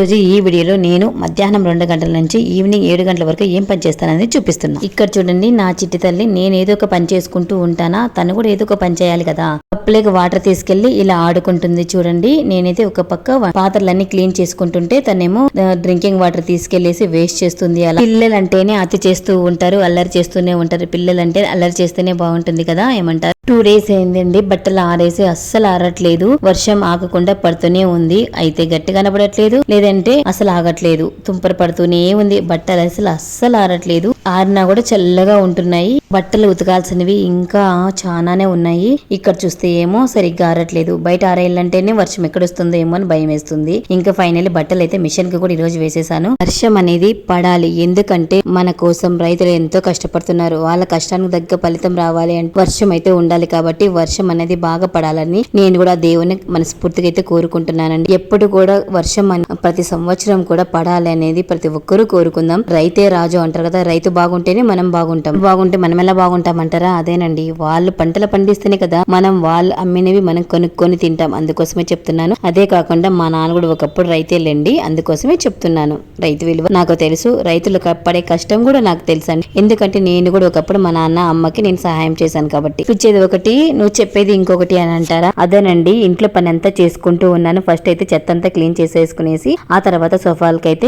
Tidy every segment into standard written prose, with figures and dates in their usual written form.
రోజు ఈ వీడియోలో నేను మధ్యాహ్నం 2 గంటల నుంచి ఈవినింగ్ 7 గంటల వరకు ఏం పని చేస్తానని చూపిస్తున్నా. ఇక్కడ చూడండి, నా చిట్టి తల్లి నేను ఏదో ఒక పని చేసుకుంటూ ఉంటానా, తను కూడా ఏదో ఒక పని చేయాలి కదా. కప్పులోకి వాటర్ తీసుకెళ్లి ఇలా ఆడుకుంటుంది చూడండి. నేనైతే ఒక పక్క పాత్రలన్నీ క్లీన్ చేసుకుంటుంటే తనేమో డ్రింకింగ్ వాటర్ తీసుకెళ్లేసి వేస్ట్ చేస్తుంది. అలా పిల్లలంటేనే అతి చేస్తూ ఉంటారు, అల్లరి చేస్తూనే ఉంటారు. పిల్లలంటే అల్లరి చేస్తేనే బాగుంటుంది కదా, ఏమంటారు. 2 days అయిందండి, బట్టలు ఆరేసి అస్సలు ఆరట్లేదు. వర్షం ఆగకుండా పడుతూనే ఉంది. అయితే గట్టిగా కనపడట్లేదు, లేదంటే అసలు ఆగట్లేదు. తుంపర పడుతూనే ఉంది. బట్టలు అస్సలు ఆరట్లేదు. ఆరినా కూడా చల్లగా ఉంటున్నాయి. బట్టలు ఉతకాల్సినవి ఇంకా చాలానే ఉన్నాయి. ఇక్కడ చూస్తే ఏమో సరిగ్గా ఆరట్లేదు. బయట ఆరేయాలంటేనే వర్షం ఎక్కడొస్తుందో ఏమో అని భయం వేస్తుంది. ఇంకా ఫైనల్లీ బట్టలు అయితే మిషన్ కి కూడా ఈ రోజు వేసేసాను. వర్షం అనేది పడాలి, ఎందుకంటే మన కోసం రైతులు ఎంతో కష్టపడుతున్నారు. వాళ్ళ కష్టానికి తగ్గ ఫలితం రావాలి అంటే వర్షం అయితే ఉండాలి. కాబట్టి వర్షం అనేది బాగా పడాలని నేను కూడా దేవుని మనస్ఫూర్తిగా అయితే కోరుకుంటున్నానండి. ఎప్పుడు కూడా వర్షం ప్రతి సంవత్సరం కూడా పడాలి అనేది ప్రతి ఒక్కరూ కోరుకుందాం. రైతే రాజు అంటారు కదా, రైతు బాగుంటేనే మనం బాగుంటాం. బాగుంటే మనం ఎలా బాగుంటాం అంటారా, అదేనండి. వాళ్ళు పంటలు పండిస్తేనే కదా మనం వాళ్ళు అమ్మినవి మనం కొనుక్కొని తింటాం. అందుకోసమే చెప్తున్నాను. అదే కాకుండా మా నాన్న కూడా ఒకప్పుడు రైతేలేండి, అందుకోసమే చెప్తున్నాను. రైతు విలువ నాకు తెలుసు, రైతులు పడే కష్టం కూడా నాకు తెలుసు అండి. ఎందుకంటే నేను కూడా ఒకప్పుడు మా నాన్న అమ్మకి నేను సహాయం చేశాను కాబట్టి. పిచ్చేది ఒకటి, నువ్వు చెప్పేది ఇంకొకటి అని అంటారా, అదేనండి. ఇంట్లో పని అంతా చేసుకుంటూ ఉన్నాను. ఫస్ట్ అయితే చెత్త అంతా క్లీన్ చేసేసుకునేసి ఆ తర్వాత సోఫాలకైతే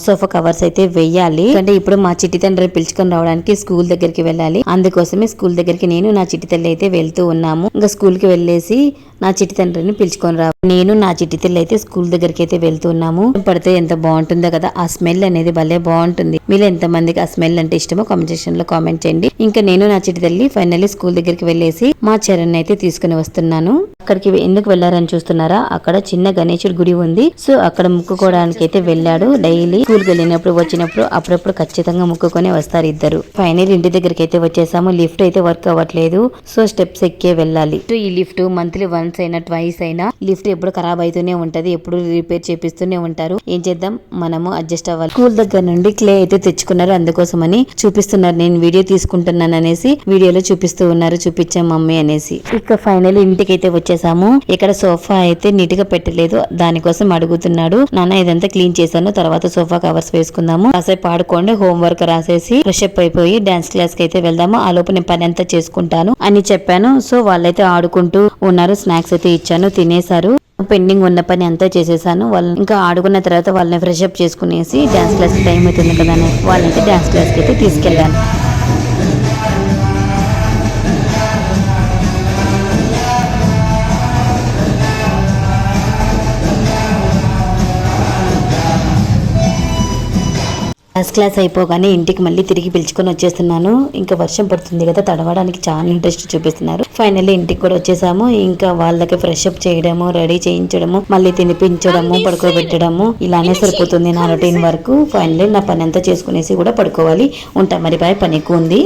సోఫా కవర్స్ అయితే వెయ్యాలి. అంటే ఇప్పుడు మా చిట్టి తండ్రిని పిలుచుకొని రావడానికి స్కూల్ దగ్గరికి వెళ్ళాలి. అందుకోసమే స్కూల్ దగ్గరికి నేను నా చిట్టి తల్లి అయితే వెళ్తూ ఉన్నాము. ఇంకా స్కూల్ కి వెళ్ళేసి నా చిట్టి తండ్రిని పిలుచుకొని రా. నేను నా చిట్టి తల్లి అయితే స్కూల్ దగ్గరికి అయితే వెళ్తున్నాము. పడితే ఎంత బాగుంటుందో కదా, ఆ స్మెల్ అనేది భలే బాగుంటుంది. మీరు ఎంత మందికి ఆ స్మెల్ అంటే ఇష్టమో కామెంట్ సెక్షన్ లో కామెంట్ చేయండి. ఇంకా నేను నా చిట్టి తల్లి ఫైనల్లీ స్కూల్ దగ్గరికి వెళ్ళేసి మా చరణ్ అయితే తీసుకుని వస్తున్నాను. అక్కడికి ఎందుకు వెళ్లారని చూస్తున్నారా, అక్కడ చిన్న గణేశుడి గుడి ఉంది. సో అక్కడ ముక్కుకోవడానికి అయితే వెళ్ళాడు. డైలీ స్కూల్ కి వెళ్ళినప్పుడు వచ్చినప్పుడు అప్పుడప్పుడు ఖచ్చితంగా ముక్కుకొని వస్తారు ఇద్దరు. ఫైనల్ ఇంటి దగ్గరికి అయితే వచ్చేసాము. లిఫ్ట్ అయితే వర్క్ అవ్వట్లేదు, సో స్టెప్స్ ఎక్కే వెళ్ళాలి. ఈ లిఫ్ట్ మంత్లీ వన్స్ అయినా ట్వైస్ అయినా లిఫ్ట్ ఎప్పుడు ఖరాబ్ అవుతూనే ఉంటది, ఎప్పుడు రిపేర్ చేపిస్తూనే ఉంటారు. ఏం చేద్దాం, మనము అడ్జస్ట్ అవ్వాలి. స్కూల్ దగ్గర నుండి క్లే అయితే తెచ్చుకున్నారు, అందుకోసమని చూపిస్తున్నారు. నేను వీడియో తీసుకుంటున్నాను అనేసి వీడియోలో చూపిస్తూ ఉన్నారు. చూపించాం మమ్మీ అనేసి. ఇక ఫైనల్ ఇంటికి అయితే వచ్చేసాము. ఇక్కడ సోఫా అయితే నీట్ గా పెట్టలేదు, దానికోసం అడుగుతున్నాడు. నాన్న ఇదంతా క్లీన్ చేశాను, తర్వాత సోఫా కవర్స్ వేసుకుందాము, కాసేపు ఆడుకోండి, హోంవర్క్ రాసేసి ఫ్రెష్ అప్ అయిపోయి డాన్స్ క్లాస్ కి అయితే వెళ్దాము. ఆ లోపు నేను పని అంతా చేసుకుంటాను అని చెప్పాను. సో వాళ్ళైతే ఆడుకుంటూ ఉన్నారు. స్నాక్స్ అయితే ఇచ్చాను, తినేశారు. పెండింగ్ ఉన్న పని అంతా చేసేసాను. వాళ్ళు ఇంకా ఆడుకున్న తర్వాత వాళ్ళని ఫ్రెష్ అప్ చేసుకునేసి డాన్స్ క్లాస్ కి టైం అవుతుంది కదా అని వాళ్ళైతే డాన్స్ క్లాస్ కి అయితే తీసుకెళ్ళాను. డాన్స్ క్లాస్ అయిపోగానే ఇంటికి మళ్ళీ తిరిగి పిలుచుకొని వచ్చేస్తున్నాను. ఇంకా వర్షం పడుతుంది కదా, తడవడానికి చాలా ఇంట్రెస్ట్ చూపిస్తున్నారు. ఫైనల్లీ ఇంటికి కూడా వచ్చేసాము. ఇంకా వాళ్ళకి ఫ్రెష్ అప్ చేయడము, రెడీ చేయించడము, మళ్ళీ తినిపించడము, పడుకోబెట్టడము, ఇలానే సరిపోతుంది నా రొటీన్ వర్క్. ఫైనల్లీ నా పని అంతా చేసుకునేసి కూడా పడుకోవాలి. ఉంటా మరి, బాయ్, పని ఎక్కువ ఉంది.